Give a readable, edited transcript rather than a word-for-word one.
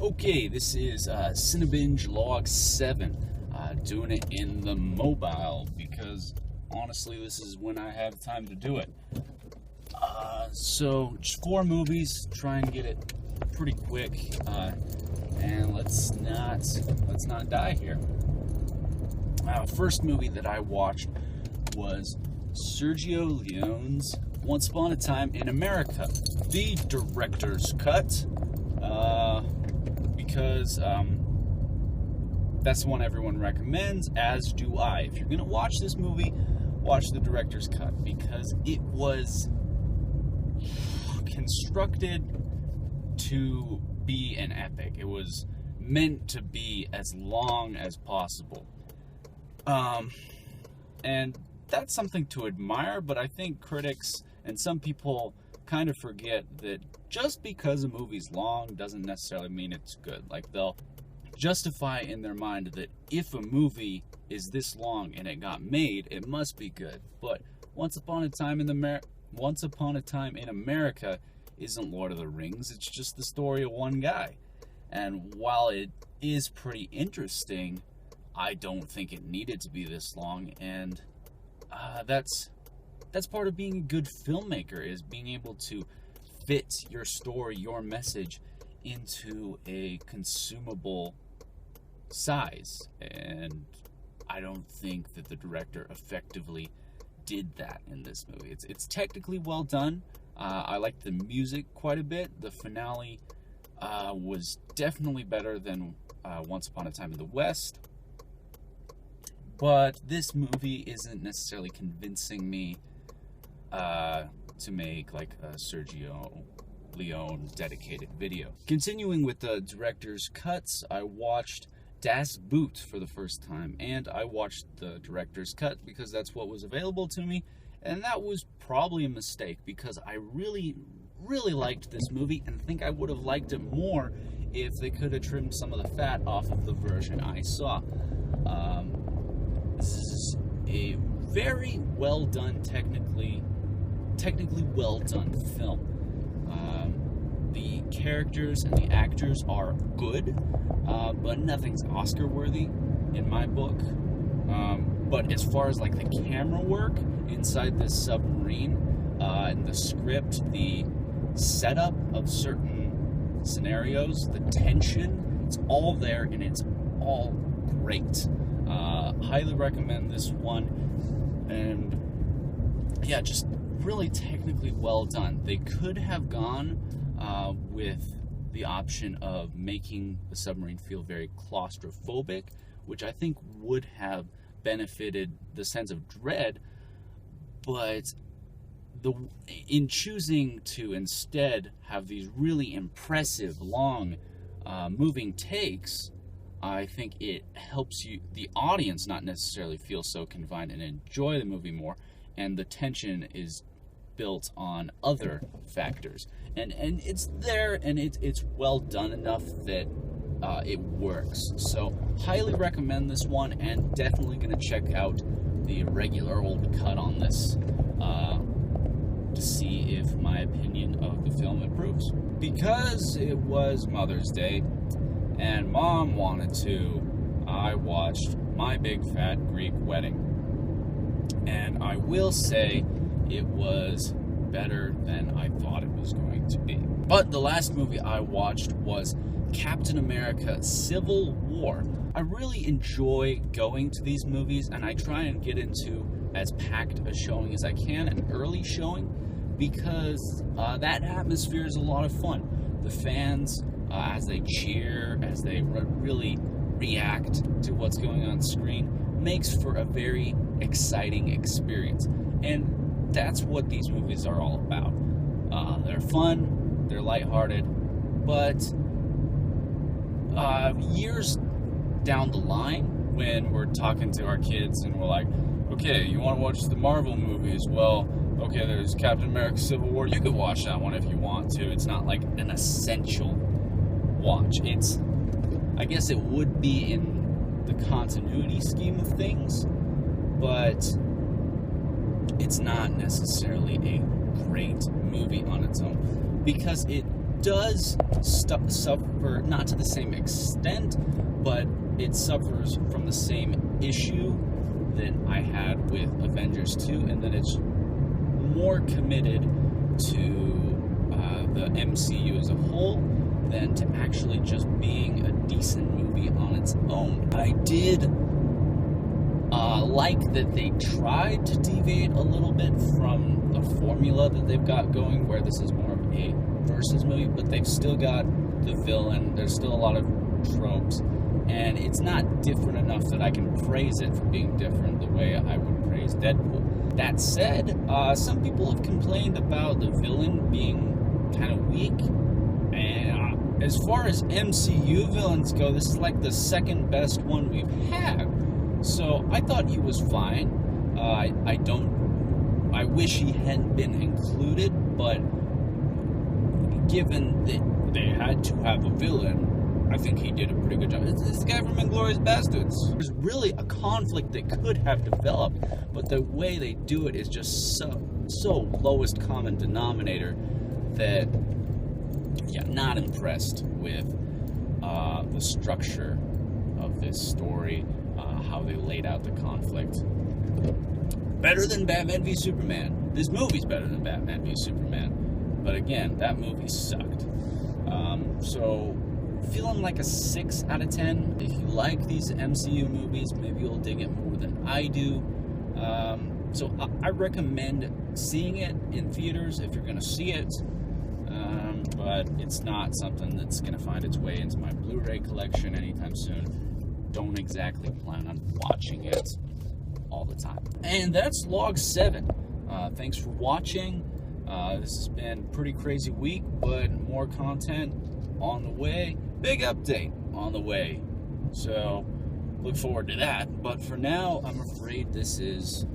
Okay, this is Cinebinge Log 7. Doing it in the mobile because honestly, this is when I have time to do it. So, just 4 movies. Try and get it pretty quick, and let's not die here. First movie that I watched was Sergio Leone's Once Upon a Time in America, the director's cut. Because that's the one everyone recommends, as do I. If you're going to watch this movie, watch the director's cut, because it was constructed to be an epic. It was meant to be as long as possible. And that's something to admire, but I think critics and some people kind of forget that just because a movie's long doesn't necessarily mean it's good. Like, they'll justify in their mind that if a movie is this long and it got made, it must be good. But Once Upon a Time in America isn't Lord of the Rings. It's just the story of one guy. And while it is pretty interesting, I don't think it needed to be this long. And that's part of being a good filmmaker, is being able to fit your story, your message, into a consumable size. And I don't think that the director effectively did that in this movie. It's technically well done. I like the music quite a bit. The finale was definitely better than Once Upon a Time in the West. But this movie isn't necessarily convincing me to make like a Sergio Leone dedicated video. Continuing with the director's cuts, I watched Das Boot for the first time, and I watched the director's cut because that's what was available to me, and that was probably a mistake because I really liked this movie and think I would have liked it more if they could have trimmed some of the fat off of the version I saw. This is a very well done, technically well done film. The characters and the actors are good, but nothing's Oscar worthy in my book. But as far as like the camera work inside this submarine, and the script, the setup of certain scenarios, the tension, it's all there and it's all great. Highly recommend this one, and yeah, just really technically well done. They could have gone with the option of making the submarine feel very claustrophobic, which I think would have benefited the sense of dread, but in choosing to instead have these really impressive, long, moving takes, I think it helps you, the audience, not necessarily feel so confined and enjoy the movie more, and the tension is built on other factors. And it's there, and it's well done enough that it works. So, highly recommend this one, and definitely going to check out the regular old cut on this to see if my opinion of the film improves. Because it was Mother's Day, and Mom wanted to, I watched My Big Fat Greek Wedding. And I will say it was better than I thought it was going to be. But the last movie I watched was Captain America Civil War. I really enjoy going to these movies, and I try and get into as packed a showing as I can, an early showing, because that atmosphere is a lot of fun. The fans, as they cheer, as they really react to what's going on screen, makes for a very exciting experience. And that's what these movies are all about. They're fun, they're lighthearted, but years down the line, when we're talking to our kids and we're like, okay, you want to watch the Marvel movies? Well, okay, there's Captain America Civil War. You could watch that one if you want to. It's not like an essential watch. I guess it would be in the continuity scheme of things, but it's not necessarily a great movie on its own, because it does suffer, not to the same extent, but it suffers from the same issue that I had with Avengers 2, and that it's more committed to the MCU as a whole than to actually just being a decent movie on its own. I did like that they tried to deviate a little bit from the formula that they've got going, where this is more of a versus movie, but they've still got the villain, there's still a lot of tropes, and it's not different enough that I can praise it for being different the way I would praise Deadpool. That said, some people have complained about the villain being kind of weak, and as far as MCU villains go, this is like the second best one we've had. So I thought he was fine. I wish he hadn't been included, but given that they had to have a villain, I think he did a pretty good job. It's this guy from Inglourious Basterds. There's really a conflict that could have developed, but the way they do it is just so lowest common denominator that, yeah, not impressed with the structure of this story. How they laid out the conflict. Better than Batman v Superman. This movie's better than Batman v Superman. But again, that movie sucked. So, feeling like a 6 out of 10. If you like these MCU movies, maybe you'll dig it more than I do. So I recommend seeing it in theaters if you're going to see it. But it's not something that's going to find its way into my Blu-ray collection anytime soon. Don't exactly plan on watching it all the time. And that's Log 7. Thanks for watching. This has been a pretty crazy week, but more content on the way. Big update on the way. So look forward to that. But for now, I'm afraid this is